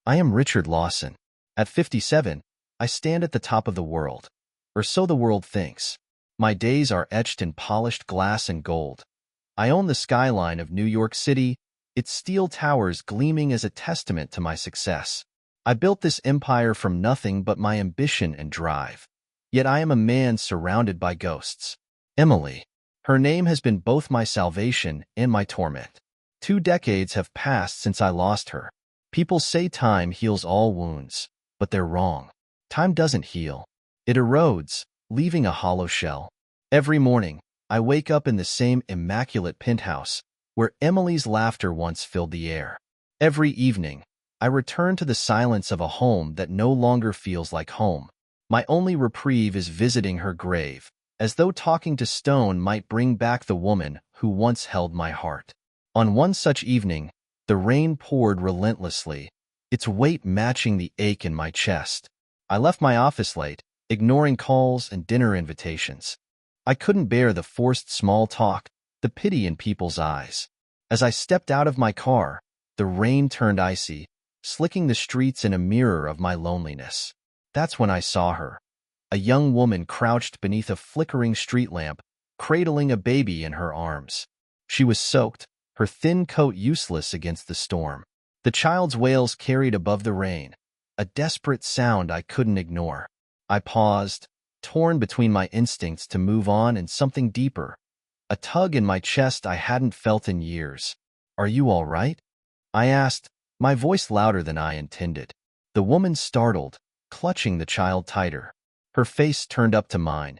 I am Richard Lawson. At 57, I stand at the top of the world, or so the world thinks. My days are etched in polished glass and gold. I own the skyline of New York City, its steel towers gleaming as a testament to my success. I built this empire from nothing but my ambition and drive. Yet I am a man surrounded by ghosts. Emily. Her name has been both my salvation and my torment. 2 decades have passed since I lost her. People say time heals all wounds, but they're wrong. Time doesn't heal. It erodes, leaving a hollow shell. Every morning, I wake up in the same immaculate penthouse, where Emily's laughter once filled the air. Every evening, I return to the silence of a home that no longer feels like home. My only reprieve is visiting her grave, as though talking to stone might bring back the woman who once held my heart. On one such evening, the rain poured relentlessly, its weight matching the ache in my chest. I left my office late, ignoring calls and dinner invitations. I couldn't bear the forced small talk, the pity in people's eyes. As I stepped out of my car, the rain turned icy, slicking the streets in a mirror of my loneliness. That's when I saw her, a young woman crouched beneath a flickering street lamp, cradling a baby in her arms. She was soaked, her thin coat useless against the storm. The child's wails carried above the rain, a desperate sound I couldn't ignore. I paused, torn between my instincts to move on and something deeper, a tug in my chest I hadn't felt in years. "Are you all right?" I asked, my voice louder than I intended. The woman startled, clutching the child tighter. Her face turned up to mine,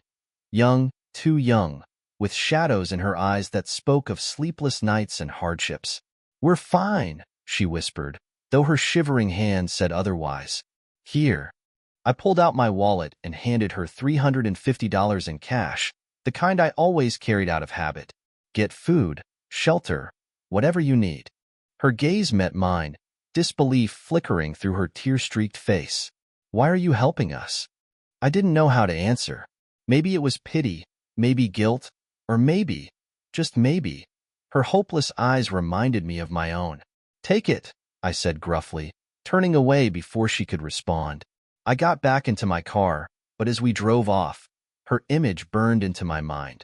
young, too young, with shadows in her eyes that spoke of sleepless nights and hardships. "We're fine," she whispered, though her shivering hand said otherwise. "Here." I pulled out my wallet and handed her $350 in cash, the kind I always carried out of habit. "Get food, shelter, whatever you need." Her gaze met mine, disbelief flickering through her tear-streaked face. "Why are you helping us?" I didn't know how to answer. Maybe it was pity, maybe guilt, or maybe, just maybe, her hopeless eyes reminded me of my own. "Take it," I said gruffly, turning away before she could respond. I got back into my car, but as we drove off, her image burned into my mind.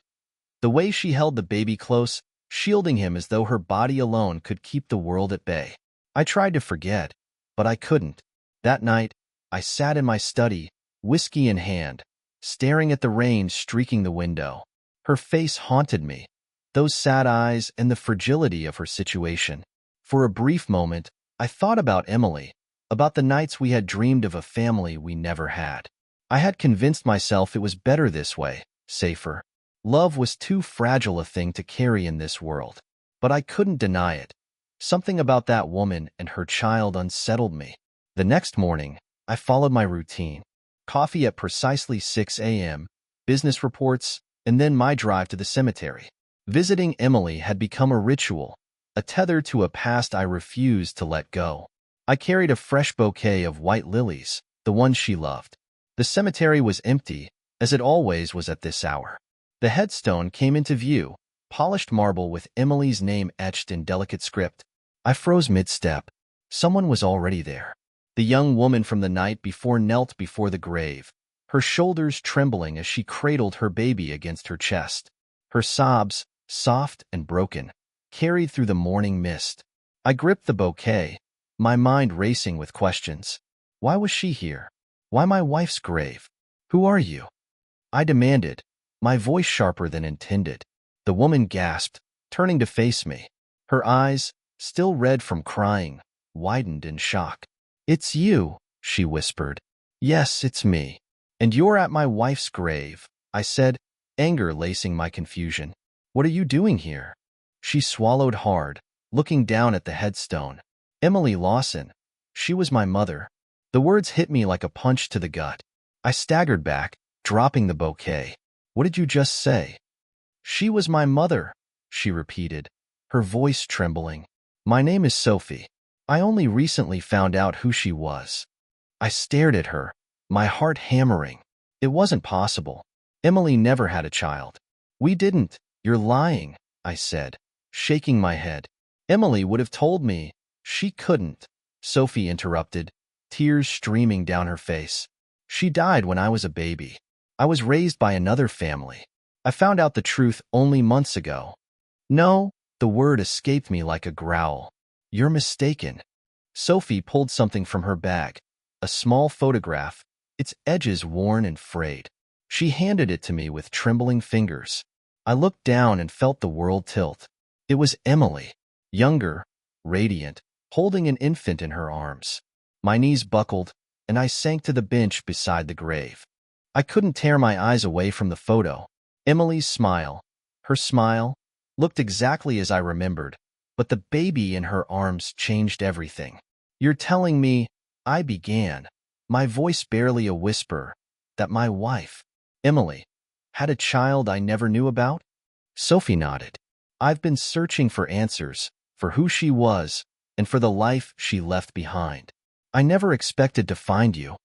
The way she held the baby close, shielding him as though her body alone could keep the world at bay. I tried to forget, but I couldn't. That night, I sat in my study, whiskey in hand, staring at the rain streaking the window. Her face haunted me, those sad eyes and the fragility of her situation. For a brief moment, I thought about Emily, about the nights we had dreamed of a family we never had. I had convinced myself it was better this way, safer. Love was too fragile a thing to carry in this world. But I couldn't deny it. Something about that woman and her child unsettled me. The next morning, I followed my routine. Coffee at precisely 6 a.m., business reports, and then my drive to the cemetery. Visiting Emily had become a ritual, a tether to a past I refused to let go. I carried a fresh bouquet of white lilies, the ones she loved. The cemetery was empty, as it always was at this hour. The headstone came into view, polished marble with Emily's name etched in delicate script. I froze mid-step. Someone was already there. The young woman from the night before knelt before the grave, her shoulders trembling as she cradled her baby against her chest. Her sobs, soft and broken, carried through the morning mist. I gripped the bouquet, my mind racing with questions. Why was she here? Why my wife's grave? "Who are you?" I demanded, my voice sharper than intended. The woman gasped, turning to face me. Her eyes, still red from crying, widened in shock. "It's you," she whispered. "Yes, it's me. And you're at my wife's grave," I said, anger lacing my confusion. "What are you doing here?" She swallowed hard, looking down at the headstone. "Emily Lawson. She was my mother." The words hit me like a punch to the gut. I staggered back, dropping the bouquet. "What did you just say?" "She was my mother," she repeated, her voice trembling. "My name is Sophie. I only recently found out who she was." I stared at her, my heart hammering. It wasn't possible. Emily never had a child. "We didn't." "You're lying," I said, shaking my head. "Emily would have told me." "She couldn't." Sophie interrupted, tears streaming down her face. She died when I was a baby. I was raised by another family. I found out the truth only months ago. No, the word escaped me like a growl. You're mistaken. Sophie pulled something from her bag, a small photograph, its edges worn and frayed. She handed it to me with trembling fingers. I looked down and felt the world tilt. It was Emily, younger, radiant, holding an infant in her arms. My knees buckled, and I sank to the bench beside the grave. I couldn't tear my eyes away from the photo. Emily's smile, her smile, looked exactly as I remembered, but the baby in her arms changed everything. You're telling me, I began, my voice barely a whisper, that my wife, Emily, had a child I never knew about? Sophie nodded. I've been searching for answers, for who she was, and for the life she left behind. I never expected to find you.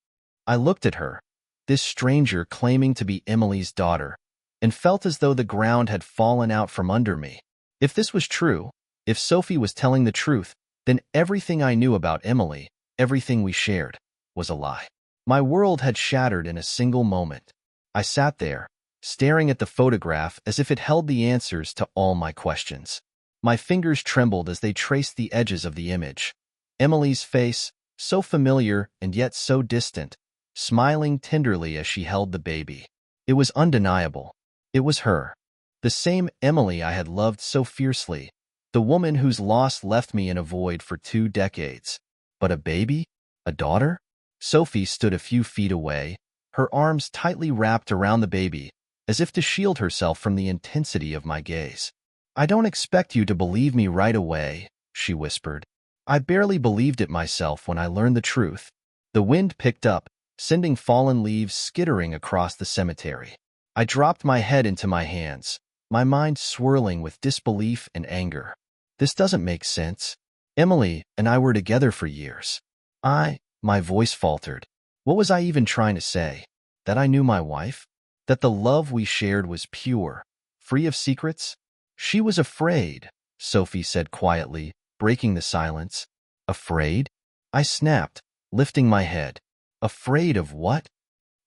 I looked at her, this stranger claiming to be Emily's daughter, and felt as though the ground had fallen out from under me. If this was true, if Sophie was telling the truth, then everything I knew about Emily, everything we shared, was a lie. My world had shattered in a single moment. I sat there, staring at the photograph as if it held the answers to all my questions. My fingers trembled as they traced the edges of the image. Emily's face, so familiar and yet so distant, smiling tenderly as she held the baby. It was undeniable. It was her. The same Emily I had loved so fiercely, the woman whose loss left me in a void for 2 decades. But a baby? A daughter? Sophie stood a few feet away, her arms tightly wrapped around the baby, as if to shield herself from the intensity of my gaze. I don't expect you to believe me right away, she whispered. I barely believed it myself when I learned the truth. The wind picked up, sending fallen leaves skittering across the cemetery. I dropped my head into my hands, my mind swirling with disbelief and anger. This doesn't make sense. Emily and I were together for years. My voice faltered. What was I even trying to say? That I knew my wife? That the love we shared was pure, free of secrets? She was afraid, Sophie said quietly, breaking the silence. Afraid? I snapped, lifting my head. Afraid of what?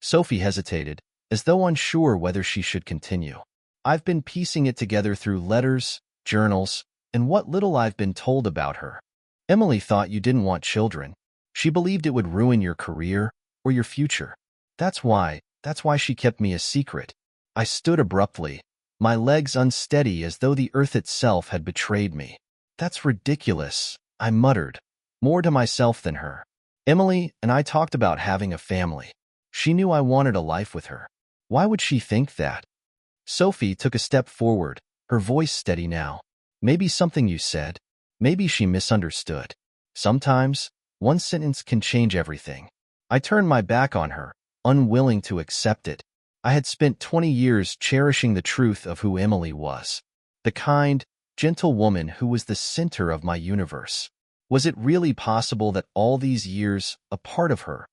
Sophie hesitated, as though unsure whether she should continue. I've been piecing it together through letters, journals, and what little I've been told about her. Emily thought you didn't want children. She believed it would ruin your career or your future. That's why she kept me a secret. I stood abruptly, my legs unsteady as though the earth itself had betrayed me. That's ridiculous, I muttered, more to myself than her. Emily and I talked about having a family. She knew I wanted a life with her. Why would she think that? Sophie took a step forward, her voice steady now. Maybe something you said. Maybe she misunderstood. Sometimes, one sentence can change everything. I turned my back on her, unwilling to accept it. I had spent 20 years cherishing the truth of who Emily was. The kind, gentle woman who was the center of my universe. Was it really possible that all these years, a part of her,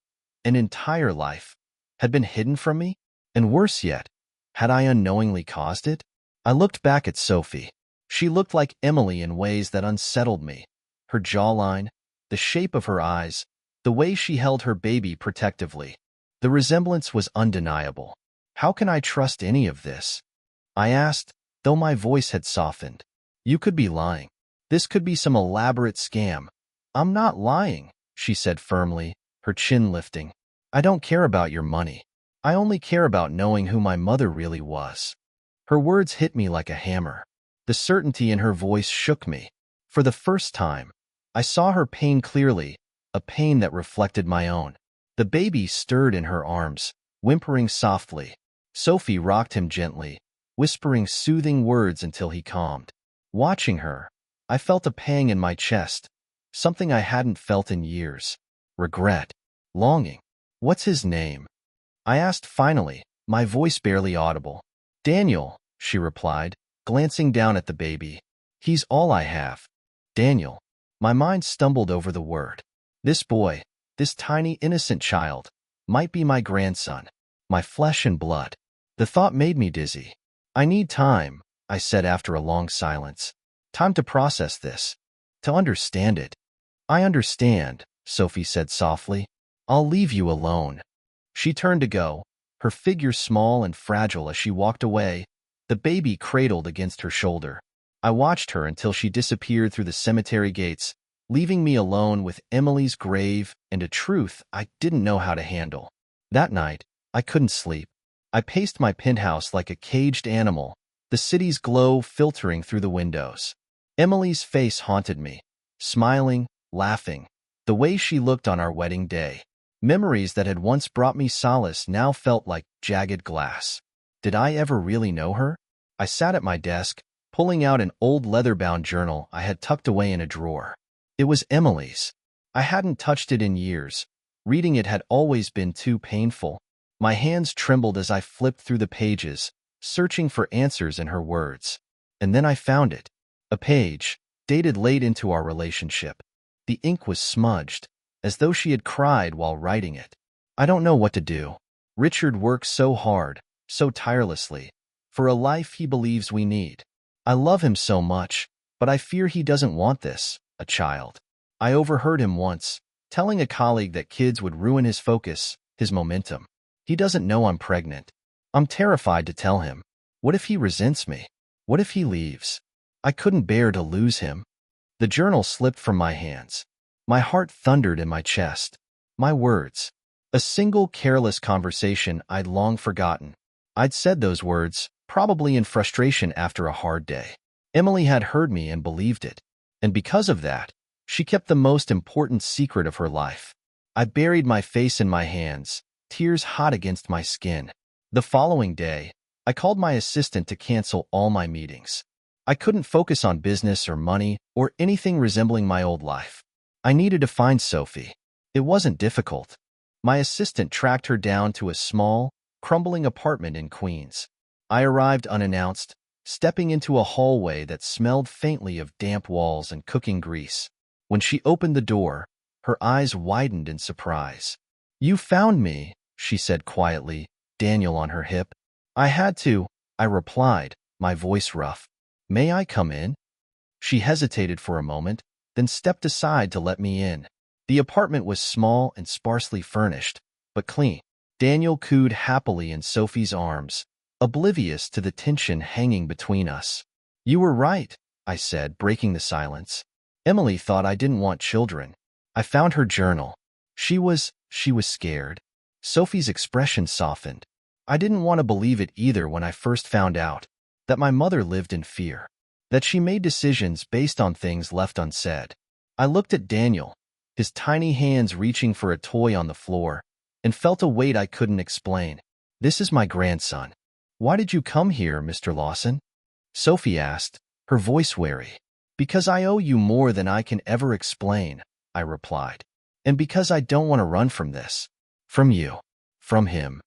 an entire life, had been hidden from me? And worse yet, had I unknowingly caused it? I looked back at Sophie. She looked like Emily in ways that unsettled me. Her jawline, the shape of her eyes, the way she held her baby protectively. The resemblance was undeniable. How can I trust any of this? I asked, though my voice had softened. You could be lying. This could be some elaborate scam. I'm not lying, she said firmly, her chin lifting. I don't care about your money. I only care about knowing who my mother really was. Her words hit me like a hammer. The certainty in her voice shook me. For the first time, I saw her pain clearly, a pain that reflected my own. The baby stirred in her arms, whimpering softly. Sophie rocked him gently, whispering soothing words until he calmed. Watching her, I felt a pang in my chest, something I hadn't felt in years. Regret. Longing. What's his name? I asked finally, my voice barely audible. Daniel, she replied, glancing down at the baby. He's all I have. Daniel. My mind stumbled over the word. This boy, this tiny innocent child, might be my grandson, my flesh and blood. The thought made me dizzy. I need time, I said after a long silence. Time to process this, to understand it. I understand, Sophie said softly. I'll leave you alone. She turned to go, her figure small and fragile as she walked away, the baby cradled against her shoulder. I watched her until she disappeared through the cemetery gates, leaving me alone with Emily's grave and a truth I didn't know how to handle. That night, I couldn't sleep. I paced my penthouse like a caged animal, the city's glow filtering through the windows. Emily's face haunted me, smiling, laughing, the way she looked on our wedding day. Memories that had once brought me solace now felt like jagged glass. Did I ever really know her? I sat at my desk, pulling out an old leather-bound journal I had tucked away in a drawer. It was Emily's. I hadn't touched it in years. Reading it had always been too painful. My hands trembled as I flipped through the pages, searching for answers in her words. And then I found it. A page, dated late into our relationship. The ink was smudged, as though she had cried while writing it. I don't know what to do. Richard works so hard, so tirelessly, for a life he believes we need. I love him so much, but I fear he doesn't want this, a child. I overheard him once, telling a colleague that kids would ruin his focus, his momentum. He doesn't know I'm pregnant. I'm terrified to tell him. What if he resents me? What if he leaves? I couldn't bear to lose him. The journal slipped from my hands. My heart thundered in my chest. My words. A single careless conversation I'd long forgotten. I'd said those words, probably in frustration after a hard day. Emily had heard me and believed it. And because of that, she kept the most important secret of her life. I buried my face in my hands, tears hot against my skin. The following day, I called my assistant to cancel all my meetings. I couldn't focus on business or money or anything resembling my old life. I needed to find Sophie. It wasn't difficult. My assistant tracked her down to a small, crumbling apartment in Queens. I arrived unannounced, stepping into a hallway that smelled faintly of damp walls and cooking grease. When she opened the door, her eyes widened in surprise. "You found me," she said quietly, Daniel on her hip. "I had to," I replied, my voice rough. "May I come in?" She hesitated for a moment, then stepped aside to let me in. The apartment was small and sparsely furnished, but clean. Daniel cooed happily in Sophie's arms, oblivious to the tension hanging between us. "You were right," I said, breaking the silence. "Emily thought I didn't want children." I found her journal. She was scared. Sophie's expression softened. I didn't want to believe it either when I first found out that my mother lived in fear, that she made decisions based on things left unsaid. I looked at Daniel, his tiny hands reaching for a toy on the floor, and felt a weight I couldn't explain. "This is my grandson." "Why did you come here, Mr. Lawson?" Sophie asked, her voice wary. "Because I owe you more than I can ever explain," I replied. "And because I don't want to run from this. From you. From him."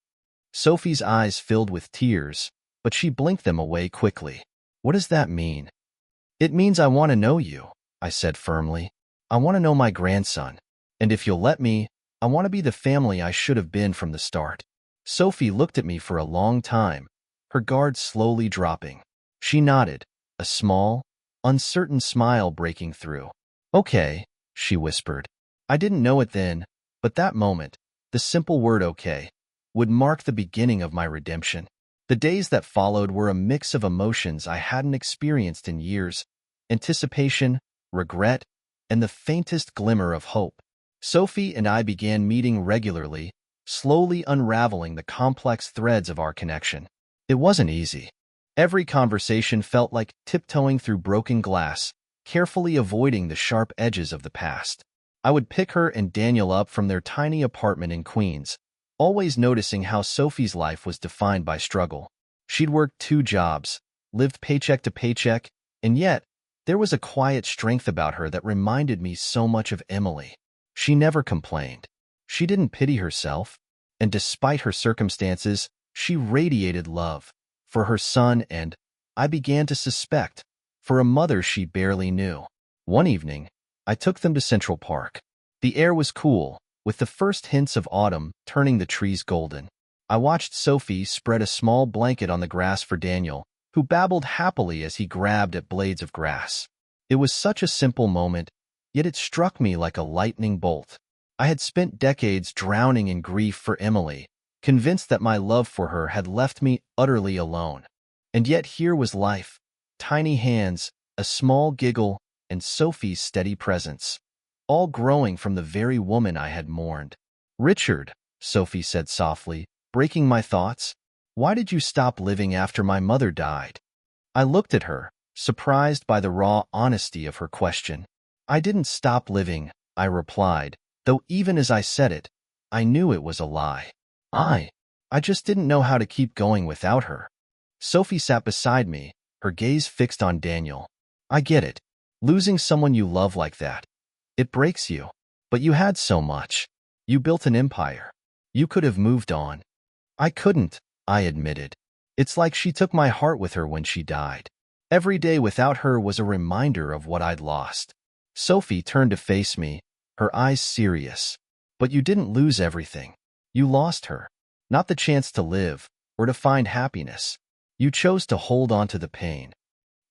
Sophie's eyes filled with tears, but she blinked them away quickly. "What does that mean?" "It means I want to know you," I said firmly. "I want to know my grandson. And if you'll let me, I want to be the family I should have been from the start." Sophie looked at me for a long time, her guard slowly dropping. She nodded, a small, uncertain smile breaking through. "Okay," she whispered. I didn't know it then, but that moment, the simple word okay, would mark the beginning of my redemption. The days that followed were a mix of emotions I hadn't experienced in years: anticipation, regret, and the faintest glimmer of hope. Sophie and I began meeting regularly, slowly unraveling the complex threads of our connection. It wasn't easy. Every conversation felt like tiptoeing through broken glass, carefully avoiding the sharp edges of the past. I would pick her and Daniel up from their tiny apartment in Queens, always noticing how Sophie's life was defined by struggle. She'd worked 2 jobs, lived paycheck to paycheck, and yet, there was a quiet strength about her that reminded me so much of Emily. She never complained. She didn't pity herself, and despite her circumstances, she radiated love for her son and, I began to suspect, for a mother she barely knew. One evening, I took them to Central Park. The air was cool, with the first hints of autumn turning the trees golden. I watched Sophie spread a small blanket on the grass for Daniel, who babbled happily as he grabbed at blades of grass. It was such a simple moment, yet it struck me like a lightning bolt. I had spent decades drowning in grief for Emily, convinced that my love for her had left me utterly alone. And yet here was life, tiny hands, a small giggle, and Sophie's steady presence, all growing from the very woman I had mourned. "Richard," Sophie said softly, breaking my thoughts, "why did you stop living after my mother died?" I looked at her, surprised by the raw honesty of her question. "I didn't stop living," I replied, though even as I said it, I knew it was a lie. I just didn't know how to keep going without her. Sophie sat beside me, her gaze fixed on Daniel. "I get it. Losing someone you love like that. It breaks you. But you had so much. You built an empire. You could have moved on." "I couldn't," I admitted. "It's like she took my heart with her when she died. Every day without her was a reminder of what I'd lost." Sophie turned to face me, her eyes serious. "But you didn't lose everything. You lost her. Not the chance to live, or to find happiness. You chose to hold on to the pain."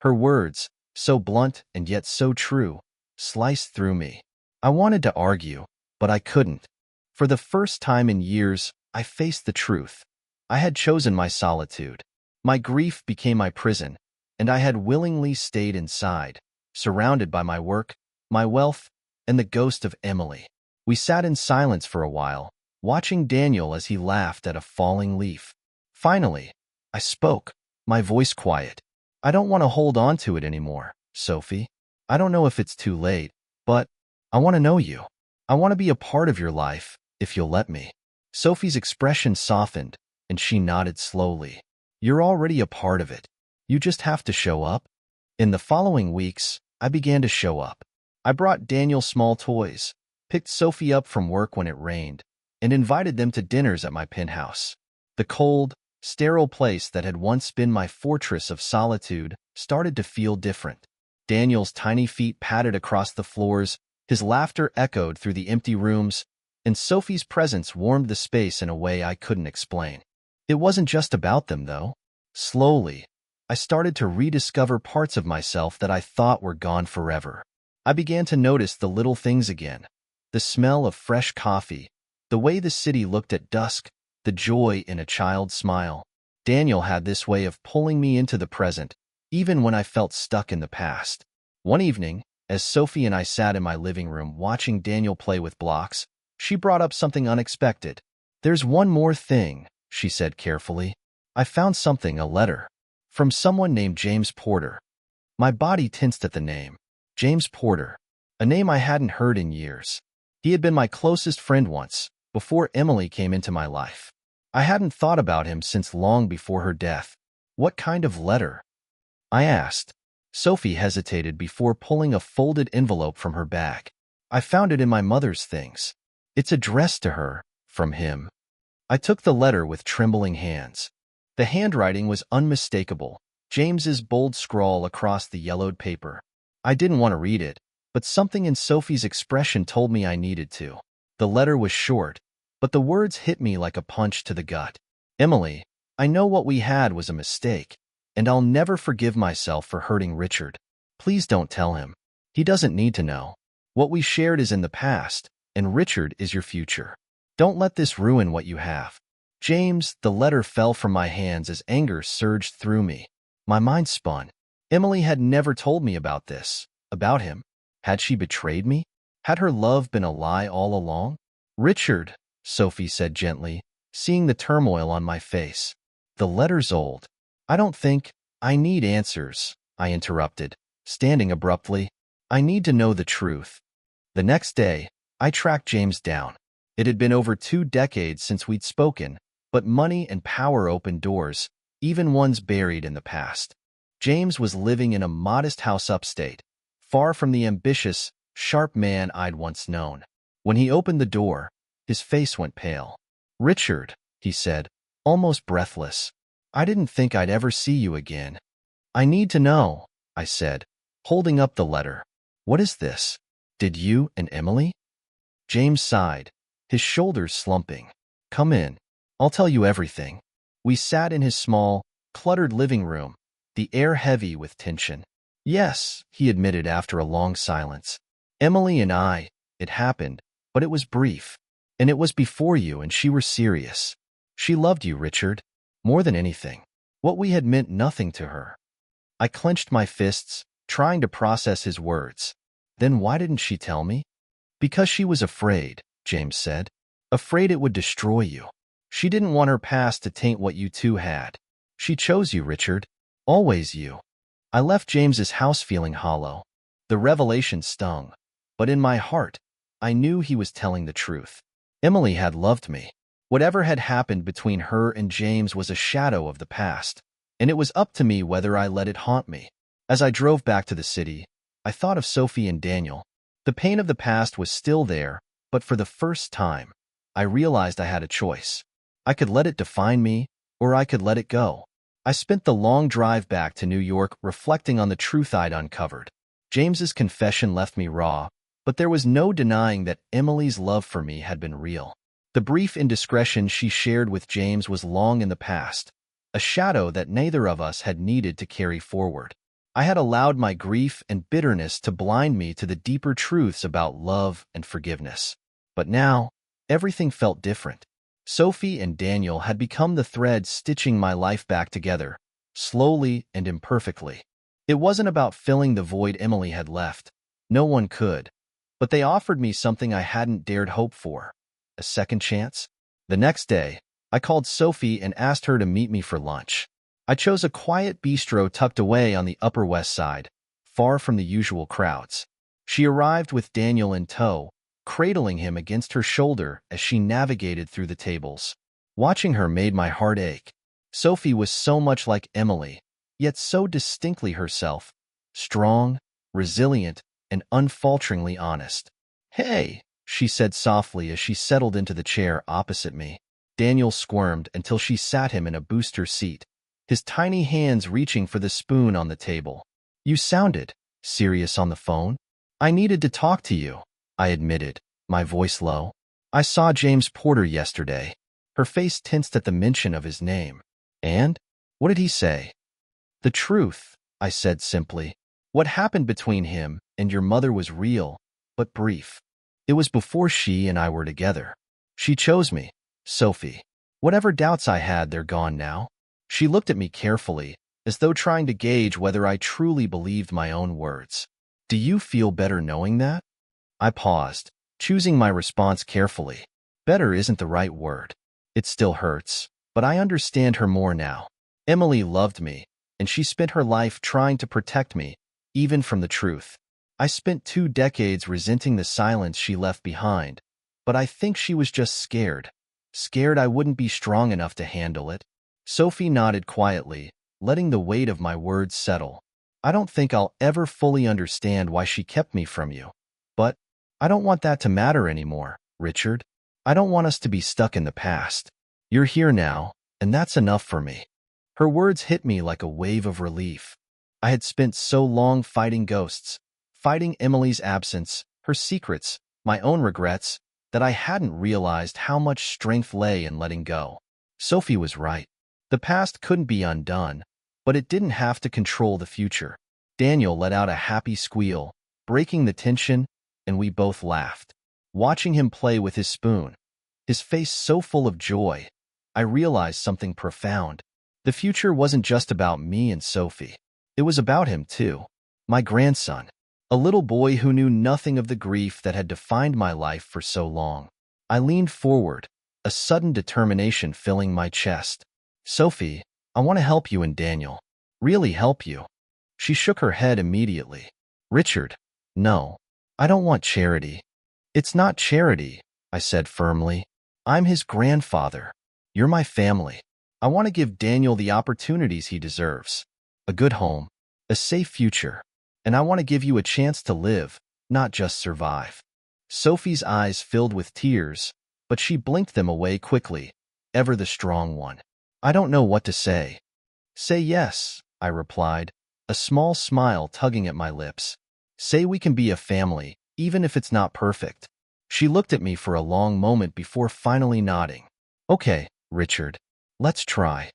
Her words, so blunt and yet so true, sliced through me. I wanted to argue, but I couldn't. For the first time in years, I faced the truth. I had chosen my solitude. My grief became my prison, and I had willingly stayed inside, surrounded by my work, my wealth, and the ghost of Emily. We sat in silence for a while, watching Daniel as he laughed at a falling leaf. Finally, I spoke, my voice quiet. "I don't want to hold on to it anymore, Sophie. I don't know if it's too late, but I want to know you. I want to be a part of your life, if you'll let me." Sophie's expression softened, and she nodded slowly. "You're already a part of it. You just have to show up." In the following weeks, I began to show up. I brought Daniel small toys, picked Sophie up from work when it rained, and invited them to dinners at my penthouse. The cold, sterile place that had once been my fortress of solitude started to feel different. Daniel's tiny feet padded across the floors, his laughter echoed through the empty rooms, and Sophie's presence warmed the space in a way I couldn't explain. It wasn't just about them, though. Slowly, I started to rediscover parts of myself that I thought were gone forever. I began to notice the little things again: the smell of fresh coffee, the way the city looked at dusk, the joy in a child's smile. Daniel had this way of pulling me into the present, even when I felt stuck in the past. One evening, as Sophie and I sat in my living room watching Daniel play with blocks, she brought up something unexpected. "There's one more thing," she said carefully. "I found something, a letter. From someone named James Porter." My body tensed at the name. James Porter. A name I hadn't heard in years. He had been my closest friend once, before Emily came into my life. I hadn't thought about him since long before her death. "What kind of letter?" I asked. Sophie hesitated before pulling a folded envelope from her bag. "I found it in my mother's things. It's addressed to her, from him." I took the letter with trembling hands. The handwriting was unmistakable, James's bold scrawl across the yellowed paper. I didn't want to read it, but something in Sophie's expression told me I needed to. The letter was short, but the words hit me like a punch to the gut. "Emily, I know what we had was a mistake, and I'll never forgive myself for hurting Richard. Please don't tell him. He doesn't need to know. What we shared is in the past, and Richard is your future. Don't let this ruin what you have." "James," the letter fell from my hands as anger surged through me. My mind spun. Emily had never told me about this, about him. Had she betrayed me? Had her love been a lie all along? "Richard," Sophie said gently, seeing the turmoil on my face. "The letter's old. I don't think I need answers," I interrupted, standing abruptly. "I need to know the truth." The next day, I tracked James down. It had been over 2 decades since we'd spoken, but money and power opened doors, even ones buried in the past. James was living in a modest house upstate, far from the ambitious, sharp man I'd once known. When he opened the door, his face went pale. "Richard," he said, almost breathless, "I didn't think I'd ever see you again." "I need to know," I said, holding up the letter. "What is this? Did you and Emily?" James sighed, his shoulders slumping. "Come in. I'll tell you everything." We sat in his small, cluttered living room, the air heavy with tension. "Yes," he admitted after a long silence. Emily and I, it happened, but it was brief. And it was before you and she were serious. She loved you, Richard, more than anything. What we had meant nothing to her. I clenched my fists, trying to process his words. Then why didn't she tell me? Because she was afraid, James said. Afraid it would destroy you. She didn't want her past to taint what you two had. She chose you, Richard. Always you. I left James's house feeling hollow. The revelation stung. But in my heart, I knew he was telling the truth. Emily had loved me. Whatever had happened between her and James was a shadow of the past, and it was up to me whether I let it haunt me. As I drove back to the city, I thought of Sophie and Daniel. The pain of the past was still there, but for the first time, I realized I had a choice. I could let it define me, or I could let it go. I spent the long drive back to New York reflecting on the truth I'd uncovered. James's confession left me raw, but there was no denying that Emily's love for me had been real. The brief indiscretion she shared with James was long in the past, a shadow that neither of us had needed to carry forward. I had allowed my grief and bitterness to blind me to the deeper truths about love and forgiveness. But now, everything felt different. Sophie and Daniel had become the thread stitching my life back together, slowly and imperfectly. It wasn't about filling the void Emily had left. No one could. But they offered me something I hadn't dared hope for. A second chance? The next day, I called Sophie and asked her to meet me for lunch. I chose a quiet bistro tucked away on the Upper West Side, far from the usual crowds. She arrived with Daniel in tow, cradling him against her shoulder as she navigated through the tables. Watching her made my heart ache. Sophie was so much like Emily, yet so distinctly herself, strong, resilient, and unfalteringly honest. "Hey," she said softly as she settled into the chair opposite me. Daniel squirmed until she sat him in a booster seat, his tiny hands reaching for the spoon on the table. "You sounded serious on the phone." "I needed to talk to you," I admitted, my voice low. "I saw James Porter yesterday." Her face tensed at the mention of his name. "And? What did he say?" "The truth," I said simply. "What happened between him and your mother was real, but brief. It was before she and I were together. She chose me, Sophie. Whatever doubts I had, they're gone now." She looked at me carefully, as though trying to gauge whether I truly believed my own words. "Do you feel better knowing that?" I paused, choosing my response carefully. Better isn't the right word. It still hurts, but I understand her more now. Emily loved me, and she spent her life trying to protect me, even from the truth. I spent 2 decades resenting the silence she left behind, but I think she was just scared. Scared I wouldn't be strong enough to handle it. Sophie nodded quietly, letting the weight of my words settle. "I don't think I'll ever fully understand why she kept me from you. But I don't want that to matter anymore, Richard. I don't want us to be stuck in the past. You're here now, and that's enough for me." Her words hit me like a wave of relief. I had spent so long fighting ghosts, fighting Emily's absence, her secrets, my own regrets, that I hadn't realized how much strength lay in letting go. Sophie was right. The past couldn't be undone, but it didn't have to control the future. Daniel let out a happy squeal, breaking the tension, and we both laughed. Watching him play with his spoon, his face so full of joy, I realized something profound. The future wasn't just about me and Sophie. It was about him too. My grandson. A little boy who knew nothing of the grief that had defined my life for so long. I leaned forward, a sudden determination filling my chest. "Sophie, I want to help you and Daniel. Really help you." She shook her head immediately. "Richard, no. I don't want charity." "It's not charity," I said firmly. "I'm his grandfather. You're my family. I want to give Daniel the opportunities he deserves. A good home, a safe future, and I want to give you a chance to live, not just survive." Sophie's eyes filled with tears, but she blinked them away quickly, ever the strong one. "I don't know what to say." "Say yes," I replied, a small smile tugging at my lips. "Say we can be a family, even if it's not perfect." She looked at me for a long moment before finally nodding. "Okay, Richard, let's try."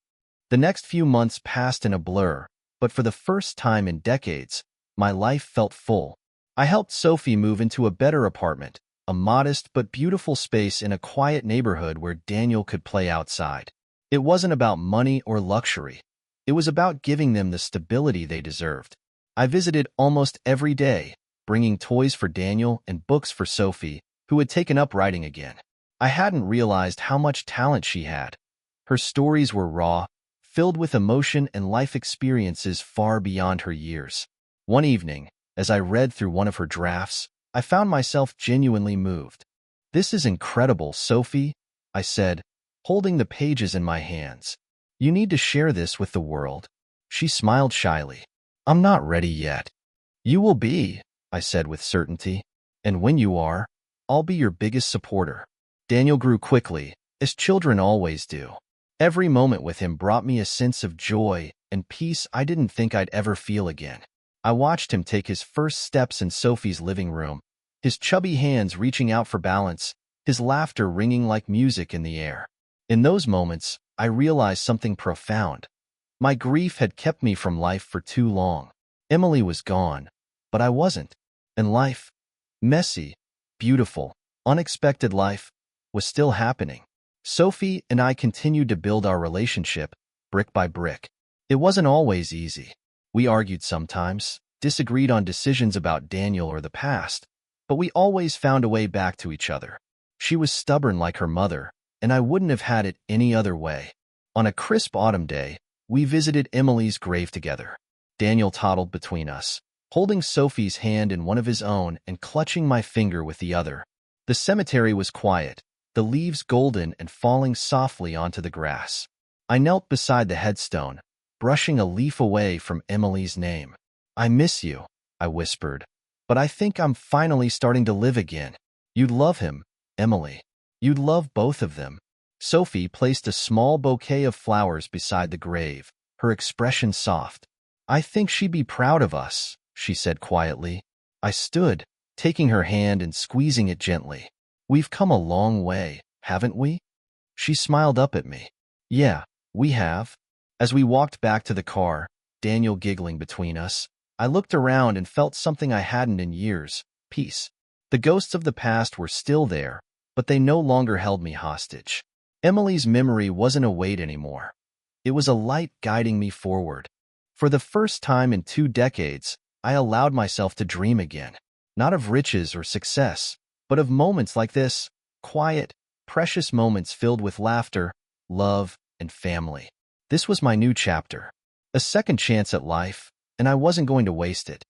The next few months passed in a blur, but for the first time in decades, my life felt full. I helped Sophie move into a better apartment, a modest but beautiful space in a quiet neighborhood where Daniel could play outside. It wasn't about money or luxury. It was about giving them the stability they deserved. I visited almost every day, bringing toys for Daniel and books for Sophie, who had taken up writing again. I hadn't realized how much talent she had. Her stories were raw, filled with emotion and life experiences far beyond her years. One evening, as I read through one of her drafts, I found myself genuinely moved. "This is incredible, Sophie," I said, holding the pages in my hands. "You need to share this with the world." She smiled shyly. "I'm not ready yet." "You will be," I said with certainty. "And when you are, I'll be your biggest supporter." Daniel grew quickly, as children always do. Every moment with him brought me a sense of joy and peace I didn't think I'd ever feel again. I watched him take his first steps in Sophie's living room, his chubby hands reaching out for balance, his laughter ringing like music in the air. In those moments, I realized something profound. My grief had kept me from life for too long. Emily was gone, but I wasn't. And life, messy, beautiful, unexpected life, was still happening. Sophie and I continued to build our relationship, brick by brick. It wasn't always easy. We argued sometimes, disagreed on decisions about Daniel or the past, but we always found a way back to each other. She was stubborn like her mother, and I wouldn't have had it any other way. On a crisp autumn day, we visited Emily's grave together. Daniel toddled between us, holding Sophie's hand in one of his own and clutching my finger with the other. The cemetery was quiet, the leaves golden and falling softly onto the grass. I knelt beside the headstone, brushing a leaf away from Emily's name. "I miss you," I whispered, "but I think I'm finally starting to live again." "You'd love him, Emily. You'd love both of them." Sophie placed a small bouquet of flowers beside the grave, her expression soft. "I think she'd be proud of us," she said quietly. I stood, taking her hand and squeezing it gently. "We've come a long way, haven't we?" She smiled up at me. "Yeah, we have." As we walked back to the car, Daniel giggling between us, I looked around and felt something I hadn't in years: peace. The ghosts of the past were still there, but they no longer held me hostage. Emily's memory wasn't a weight anymore. It was a light guiding me forward. For the first time in 2 decades, I allowed myself to dream again. Not of riches or success, but of moments like this, quiet, precious moments filled with laughter, love, and family. This was my new chapter. A second chance at life, and I wasn't going to waste it.